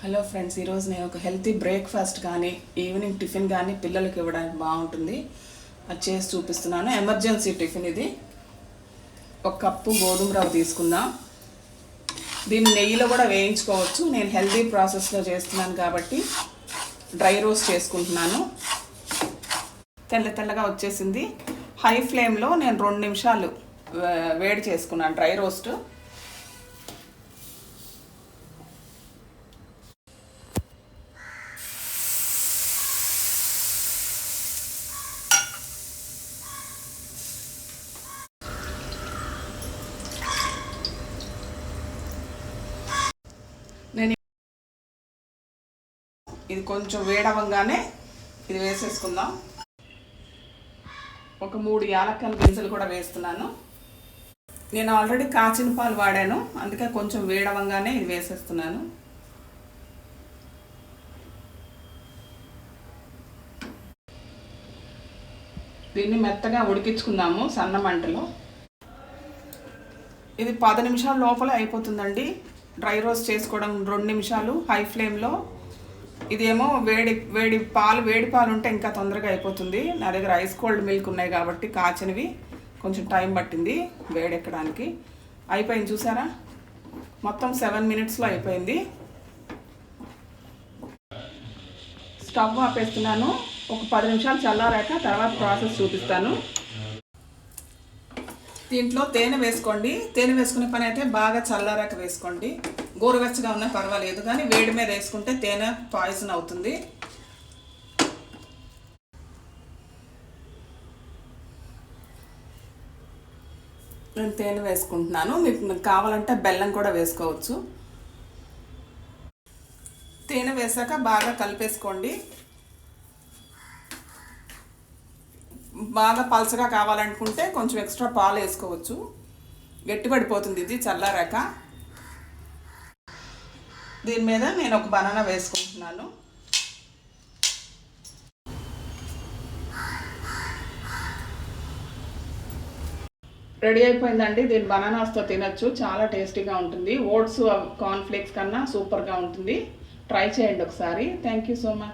Hello friends, ఈరోజు నేను ఒక హెల్తీ బ్రేక్ఫాస్ట్ కానీ ఈవినింగ్ టిఫిన్ కానీ పిల్లలకి ఇవ్వడానికి బాగుంటుంది అది చేసి చూపిస్తున్నాను. ఎమర్జెన్సీ టిఫిన్ ఇది. ఒక కప్పు గోధుమ రవ్వ తీసుకుందాం. దీన్ని నెయ్యిలో కూడా వేయించుకోవచ్చు. నేను హెల్తీ ప్రాసెస్లో చేస్తున్నాను కాబట్టి డ్రై రోస్ట్ చేసుకుంటున్నాను. తెల్లగా వచ్చేసింది. హై ఫ్లేమ్లో నేను 2 నిమిషాలు వేడి చేసుకున్నాను డ్రై రోస్ట్. నేను ఇది కొంచెం వేడవంగానే ఇది వేసేసుకుందాం. ఒక 3 యాలక్కల గింజలు కూడా వేస్తున్నాను. నేను ఆల్రెడీ కాచిన పాలు వాడాను, అందుకే కొంచెం వేడవంగానే ఇది వేసేస్తున్నాను. దీన్ని మెత్తగా ఉడికించుకుందాము సన్న మంటలో. ఇది 10 నిమిషాల లోపల అయిపోతుందండి. డ్రై రోస్ట్ చేసుకోవడం 2 నిమిషాలు హై ఫ్లేమ్లో. ఇదేమో వేడి పాలు ఉంటే ఇంకా తొందరగా అయిపోతుంది. నా దగ్గర ఐస్ కోల్డ్ మిల్క్ ఉన్నాయి కాబట్టి కాచినవి కొంచెం టైం పట్టింది వేడెక్కడానికి. అయిపోయింది చూసారా, మొత్తం 7 మినిట్స్లో అయిపోయింది. స్టవ్ ఆపేస్తున్నాను. ఒక 10 నిమిషాలు చల్లారాక తర్వాత ప్రాసెస్ చూపిస్తాను. దీంట్లో తేనె వేసుకోండి. తేనె వేసుకునే పని అయితే బాగా చల్లారాక వేసుకోండి. గోరువెచ్చగా ఉన్నా పర్వాలేదు, కానీ వేడి మీద వేసుకుంటే తేనె పాయిజన్ అవుతుంది. నేను తేనె వేసుకుంటున్నాను. మీకు కావాలంటే బెల్లం కూడా వేసుకోవచ్చు. తేనె వేసాక బాగా కలిపేసుకోండి. బాగా పలచగా కావాలనుకుంటే కొంచెం ఎక్స్ట్రా పాలు వేసుకోవచ్చు. గట్టిపడిపోతుంది ఇది చల్లారాక. దీని మీద నేను ఒక బనానా వేసుకుంటున్నాను. రెడీ అయిపోయిందండి. దీన్ని బనానాస్తో తినచ్చు, చాలా టేస్టీగా ఉంటుంది. ఓట్స్ కార్న్ఫ్లేక్స్ కన్నా సూపర్గా ఉంటుంది. ట్రై చేయండి ఒకసారి. Thank you so much.